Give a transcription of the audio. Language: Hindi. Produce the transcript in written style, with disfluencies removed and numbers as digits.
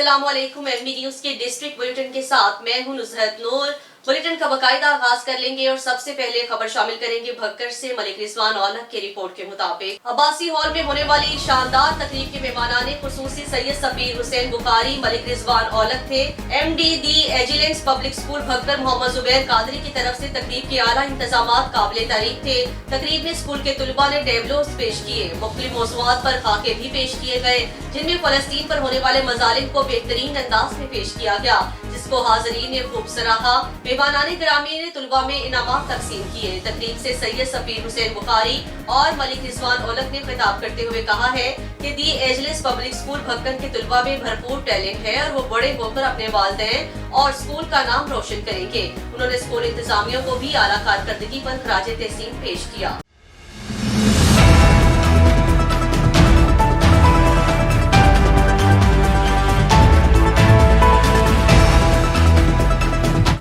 अस्सलामुअलैकुम। एमबी न्यूज के डिस्ट्रिक्ट बुलेटिन के साथ मैं हूं नुसरत नूर। बुलेटिन का बाकायदा आगाज कर लेंगे और सबसे पहले खबर शामिल करेंगे भक्कर से। मलिक रिजवान औलख की रिपोर्ट के मुताबिक अब्बासी हॉल में होने वाली शानदार तकरीब के मेहमानाने खुसूसी सैयद सफीर हुसैन बुखारी मलिक रिजवान औलख थे। MD दी एजिलेंस पब्लिक स्कूल भक्कर मोहम्मद जुबैर कादरी की तरफ से तकरीब के आला इंतजाम काबिल तारीफ थे। तकरीब में स्कूल के तुलबा ने टेबलोस पेश किए। मुख्तलिफ मौज़ूआत पर खाके भी पेश किए गए, जिनमें फलस्तीन पर होने वाले मजालिम को बेहतरीन अंदाज में पेश किया गया, जिसको हाज़रीन ने खूब सराहा। मेहमानाने गिरामी ने तुलबा में इनामात तकसीम किए। तकरीब से सैयद सफीर हुसैन बुखारी और मलिक रिजवान औलख ने खिताब करते हुए कहा है कि दी एजिलेंस पब्लिक स्कूल भक्कर के तुलबा में भरपूर टैलेंट है और वो बड़े होकर अपने वालिदैन और स्कूल का नाम रोशन करेंगे। उन्होंने स्कूल इंतजामिया को भी आला कारकर्दगी पर खराज तहसीन पेश किया।